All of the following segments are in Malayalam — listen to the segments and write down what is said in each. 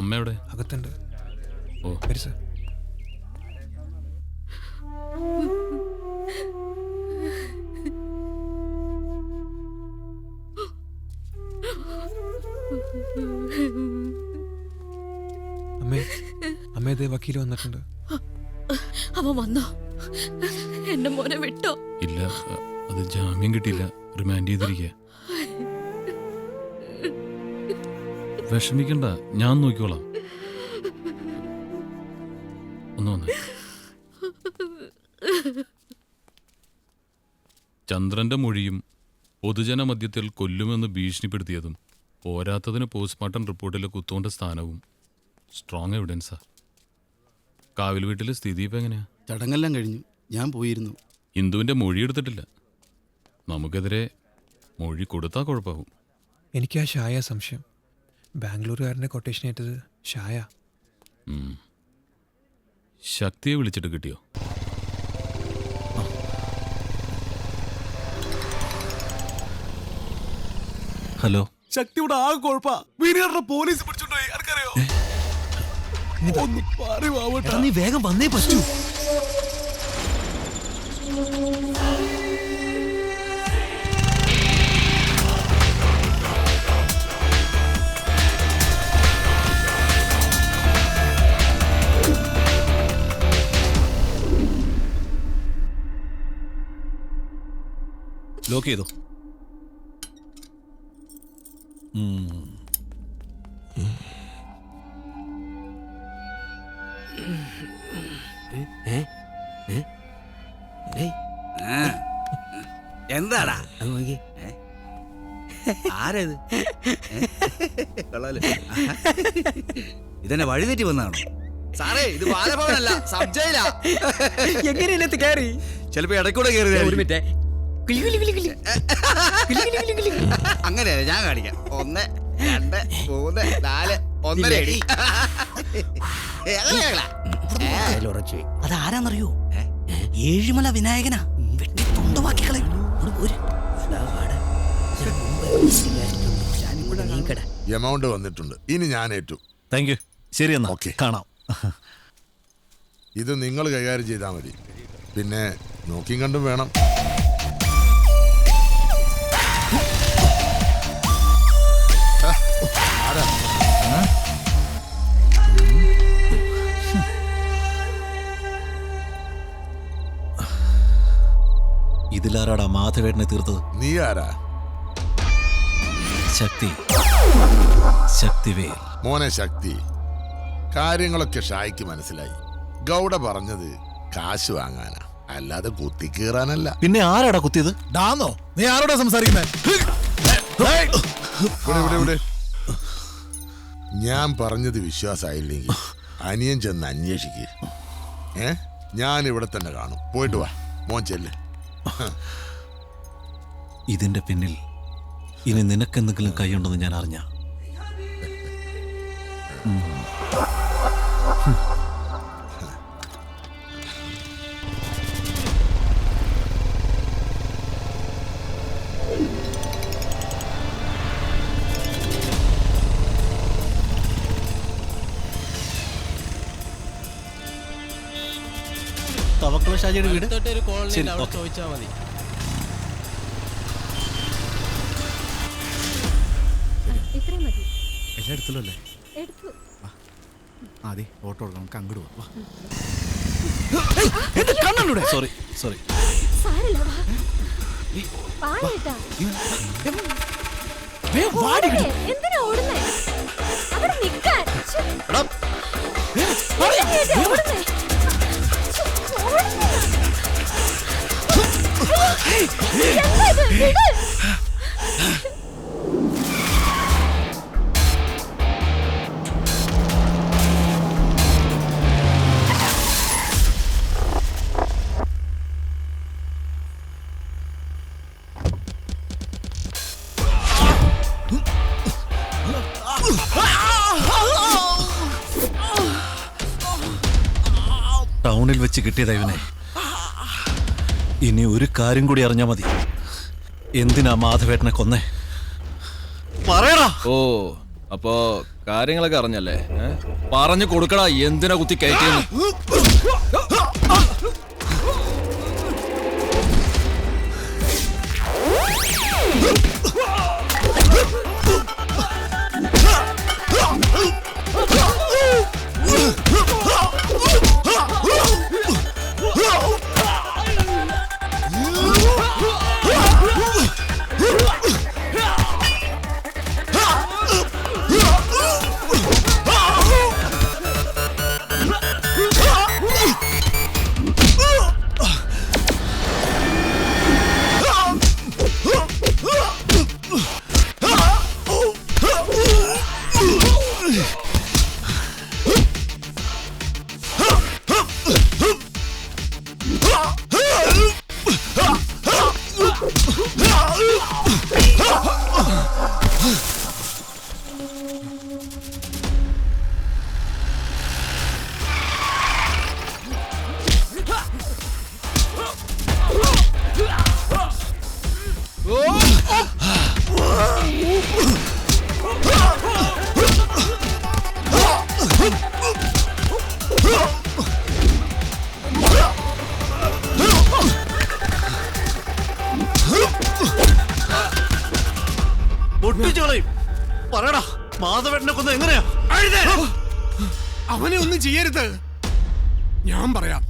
അമ്മ എവിടെ? അകത്തുണ്ട്. ഓ വരൂ സർ. അമ്മേ, അമ്മേ വക്കീൽ വന്നിട്ടുണ്ട്. അവൻ വന്നോ? എന്റെ മോനെ വിട്ടോ? ഇല്ല, അത് ജാമ്യം കിട്ടിയില്ല, റിമാൻഡ് ചെയ്തിരിക്കുക. വിഷമിക്കണ്ട, ഞാൻ നോക്കിക്കോളാം. ഒന്ന് വന്നേ. ചന്ദ്രന്റെ മൊഴിയും പൊതുജന മധ്യത്തിൽ കൊല്ലുമെന്ന് ഭീഷണിപ്പെടുത്തിയതും പോരാത്തതിന് പോസ്റ്റ്മോർട്ടം റിപ്പോർട്ടിലെ കുത്തോണ്ട സ്ഥാനവും സ്ട്രോങ് എവിഡൻസാ. കാവിൽ വീട്ടിലെ സ്ഥിതി ഇപ്പം എങ്ങനെയാ? ചടങ്ങെല്ലാം കഴിഞ്ഞു, ഞാൻ പോയിരുന്നു. ഇന്ദുവിൻ്റെ മൊഴി എടുത്തിട്ടില്ല. നമുക്കെതിരെ മൊഴി കൊടുത്താൽ കുഴപ്പമാകും. എനിക്ക് ആ ഷായ സംശയം. ബാംഗ്ലൂരുകാരൻ്റെ കൊട്ടേഷൻ ഏറ്റത് ഷായ. ശക്തിയെ വിളിച്ചിട്ട് കിട്ടിയോ? ഹലോ. ശക്തിയുടെ ആകെ കുഴപ്പാ. വീരേട്ടനെ പോലീസ് പിടിച്ചോണ്ടുപോയി. ആർക്കറിയോ? ഒന്ന് പറയുവാവട്ടെ. നീ വേഗം വന്നേ പറ്റൂ. ലോക്ക് ചെയ്തോ? എന്താടാ ആരത്? ഇതെന്നെ വഴി തെറ്റി വന്നാണോ? സാറേ, ഇത് ബാലഭവനല്ല, സബ് ജയിലാ. എങ്ങനെയല്ലേ കയറി? ചിലപ്പോ ഇടയ്ക്കൂടെ കയറി. ഒരു മിനിറ്റ്. അങ്ങനെയല്ല, ഞാൻ കാണിക്കാം. 1 2 3 4 1.5 അടി. അതാരാന്നറിയോ? ഏഴിമല വിനായകനാ. വെട്ടി തൊണ്ടവാക്കി കളയും. എമൗണ്ട് വന്നിട്ടുണ്ട്. ഇനി ഞാൻ ഏറ്റു. Thank you. ശരി എന്നാ, ഓക്കെ, കാണാം. ഇത് നിങ്ങൾ കൈകാര്യം ചെയ്താൽ മതി. പിന്നെ നോക്കിയും കണ്ടും വേണം. ഇതിലാരാടാ മാധവേട്ടനെ തീർത്തത്? നീ ആരാ? ശക്തി. ശക്തിവേൽ. മോനെ ശക്തി, കാര്യങ്ങളൊക്കെ ഷായ്ക്ക് മനസ്സിലായി. ഗൗഡ പറഞ്ഞത് കാശ് വാങ്ങാനാ, അല്ലാതെ കുത്തിക്കീറാനല്ല. പിന്നെ ആരാടാ കുത്തിയത്? ഡാന്നോ? നീ ആരോടാ സംസാരിക്കുന്നത്? ഞാൻ പറഞ്ഞത് വിശ്വാസമായില്ലെങ്കിൽ അനിയൻ ചെന്ന് അന്വേഷിക്കുക. ഞാൻ ഇവിടെ തന്നെ കാണും. പോയിട്ട് വാ മോൻ, ചെല്ല്. ഇതിന്റെ പിന്നിൽ ഇനി നിനക്കെന്തെങ്കിലും കൈയുണ്ടെന്ന് ഞാൻ അറിഞ്ഞ. തവക്കുള ഷാജിയുടെ വീട് ചോദിച്ചാൽ മതി. എല്ലാം എടുത്തല്ലോ അല്ലേ? അതെ, ഓട്ടോ എടുക്കാം, നമുക്ക് അങ്ങോട്ട് പോവാം. Sorry sorry. എന്തിനാ ഓടുന്നേ? അവിടെ നിൽക്കാൻ. ടൗണിൽ വെച്ച് കിട്ടിയതാ ഇവനെ. ഇനി ഒരു കാര്യം കൂടി അറിഞ്ഞാ മതി. എന്തിനാ മാധവേട്ടനെ കൊന്നേ? പറയടാ. ഓ, അപ്പോ കാര്യങ്ങളൊക്കെ അറിഞ്ഞല്ലേ? പറഞ്ഞു കൊടുക്കടാ, എന്തിനാ കുത്തി കയറ്റിയെന്ന്. പറയടാ, മാധവേട്ടനെ കൊന്ന് എങ്ങനെയാ? അവനെ ഒന്നും ചെയ്യരുത്, ഞാൻ പറയാം.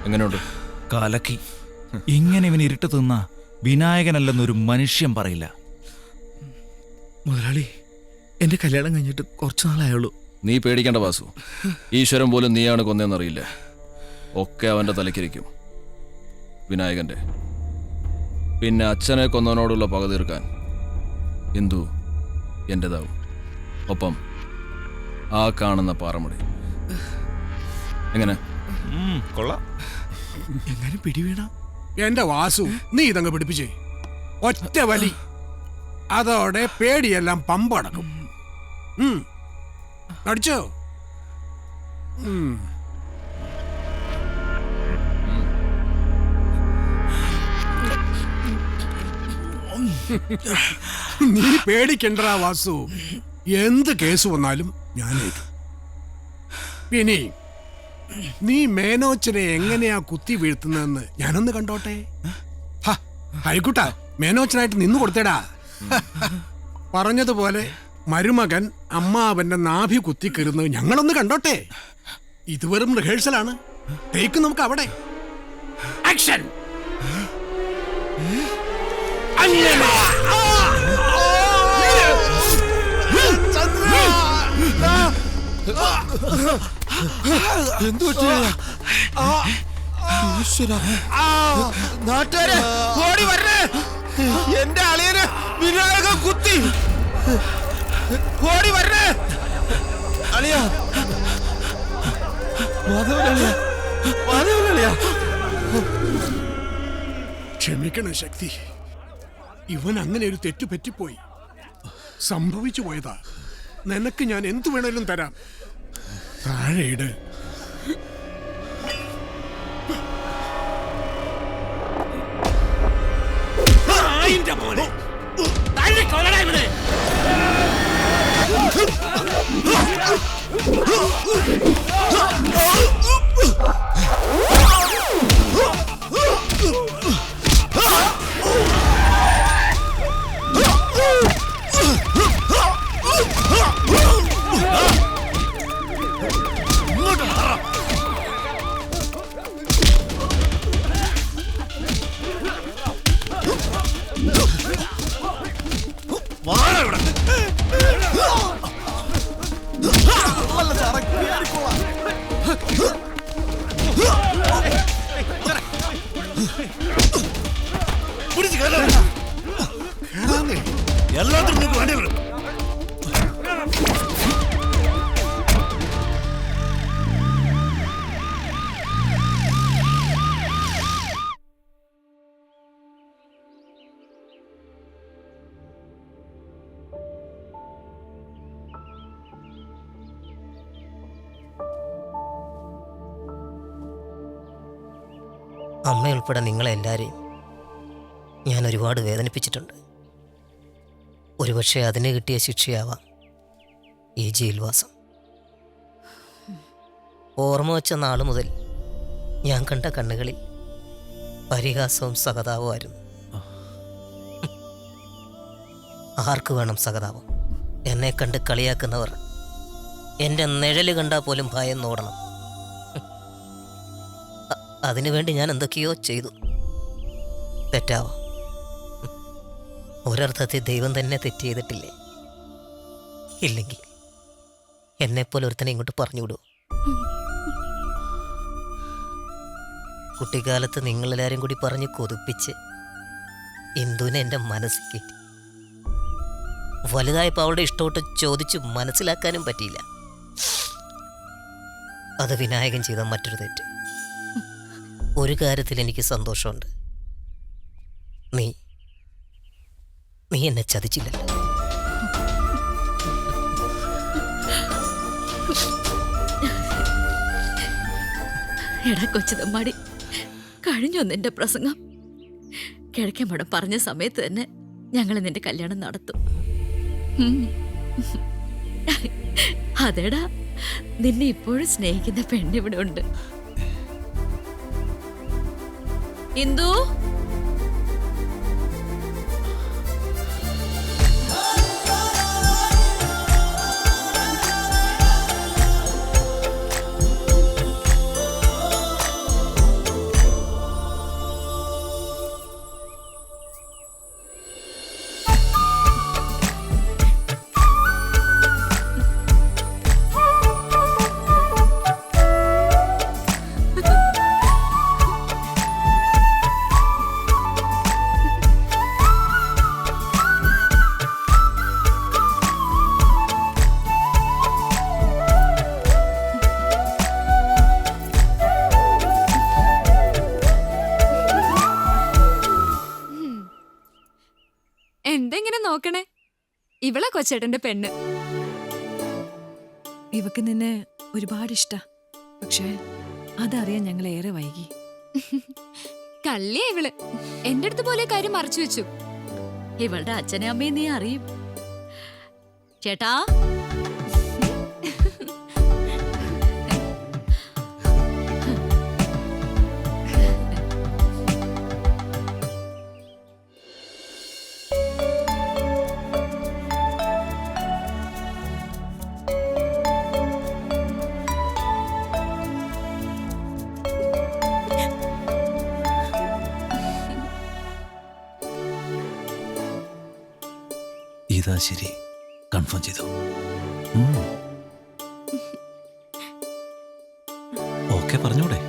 എങ്ങനെയുണ്ട്? കലക്കി. ഇങ്ങനെ ഇവൻ ഇരുട്ട് തിന്ന വിനായകനല്ലെന്നൊരു മനുഷ്യൻ പറയില്ല. മുതലാളി, എന്റെ കല്യാണം കഴിഞ്ഞിട്ട് കുറച്ചു നാളായുള്ളൂ. നീ പേടിക്കേണ്ട വാസു, ഈശ്വരൻ പോലും നീയാണ് കൊന്നതെന്നറിയില്ല. ഒക്കെ അവന്റെ തലക്കിരിക്കും, വിനായകന്റെ. പിന്നെ അച്ഛനെ കൊന്നവനോടുള്ള പക തീർക്കാൻ ഇന്ദു എന്റേതാവും. ഒപ്പം ആ കാണുന്ന പാറമുടി. എങ്ങനെ? കൊള്ളാം. എങ്ങനെ പിടിവീണ എന്റെ വാസു, നീ ഇതങ്ങ് പിടിപ്പിച്ചേ. ഒറ്റ വലി, അതോടെ പേടിയെല്ലാം പമ്പടക്കും. അടിച്ചോ? നീ പേടിക്കണ്ടാ വാസു, എന്ത് കേസ് വന്നാലും ഞാൻ ഏറ്റു. പിന്നെ നീ മേനോച്ചനെ എങ്ങനെയാ കുത്തി വീഴ്ത്തുന്നതെന്ന് ഞാനൊന്ന് കണ്ടോട്ടെ. ഹരിക്കുട്ടാ, മേനോച്ചനായിട്ട് നിന്നു കൊടുത്തേടാ. പറഞ്ഞതുപോലെ മരുമകൻ അമ്മാവന്റെ നാഭി കുത്തിക്കരുന്നത് ഞങ്ങളൊന്ന് കണ്ടോട്ടെ. ഇത് വെറും റിഹേഴ്സലാണ്. ടേക്ക് നമുക്ക് അവിടെ. ആക്ഷൻ. നാട്ടുകാരെ ഓടി വരണേ, എന്റെ അളിയന് വിനായകൻ കുത്തി. ഓടി വരണേ അളിയ, മാധവനളിയ. ക്ഷമിക്കണം ശക്തി, ഇവൻ അങ്ങനെ ഒരു തെറ്റു പറ്റിപ്പോയി. സംഭവിച്ചു പോയതാ. നിനക്ക് ഞാൻ എന്തു വേണേലും തരാം. താഴെയിട്. മോനെ എല്ലാത്തിനും വേണ്ടി വരും. അമ്മയുൾപ്പെടെ നിങ്ങളെല്ലാവരെയും ഞാൻ ഒരുപാട് വേദനിപ്പിച്ചിട്ടുണ്ട്. ഒരുപക്ഷെ അതിന് കിട്ടിയ ശിക്ഷയാവാം ഈ ജയിൽവാസം. ഓർമ്മ വച്ച നാൾ മുതൽ ഞാൻ കണ്ട കണ്ണുകളിൽ പരിഹാസവും സഹതാപമായിരുന്നു. ആർക്ക് വേണം സഹതാപം? എന്നെ കണ്ട് കളിയാക്കുന്നവർ എൻ്റെ നിഴല് കണ്ടാൽ പോലും ഭയം നോടണം. അതിനുവേണ്ടി ഞാൻ എന്തൊക്കെയോ ചെയ്തു. തെറ്റാവാം. ഒരർത്ഥത്തിൽ ദൈവം തന്നെ തെറ്റ് ചെയ്തിട്ടില്ലേ? ഇല്ലെങ്കിൽ എന്നെപ്പോലെ ഒരുത്തനെ ഇങ്ങോട്ട് പറഞ്ഞുവിടുമോ? കുട്ടിക്കാലത്ത് നിങ്ങളെല്ലാവരും കൂടി പറഞ്ഞ് കൊതിപ്പിച്ച് ഇന്ദുവിനെ എൻ്റെ മനസ്സിൽ കയറ്റി. വലുതായപ്പോൾ അവളുടെ ഇഷ്ടോട്ട് ചോദിച്ച് മനസ്സിലാക്കാനും പറ്റിയില്ല. അത് വിനായകൻ ചെയ്ത മറ്റൊരു തെറ്റ്. ഒരു കാര്യത്തിൽ എനിക്ക് സന്തോഷമുണ്ട്. നീ എന്നെ ചതിച്ചില്ലല്ലോ. എടാ കൊച്ചുതമ്മാടി, കഴിഞ്ഞോ നിന്റെ പ്രസംഗം? കിഴക്കൻ മഠം പറഞ്ഞ സമയത്ത് തന്നെ ഞങ്ങൾ നിന്റെ കല്യാണം നടത്തും. അതേടാ, നിന്നെ ഇപ്പോഴും സ്നേഹിക്കുന്ന പെണ്ണിവിടെ ഉണ്ട്. ഇന്ദു, എന്തെങ്ങനെ നോക്കണേ? ഇവളെ കൊച്ചേട്ടന്റെ പെണ്ണ്. ഇവക്ക് നിന്നെ ഒരുപാട് ഇഷ്ടാ. പക്ഷേ അതറിയാൻ ഞങ്ങൾ ഏറെ വൈകി. കള്ളിയാ ഇവള്. എന്റെ അടുത്ത് പോലെ കാര്യം മറച്ചു വെച്ചു. ഇവളുടെ അച്ഛനെ അമ്മയും നീ അറിയും. ചേട്ടാ, ഇതാ ശരി, കൺഫേം ചെയ്തു. ഓക്കെ പറഞ്ഞൂടെ?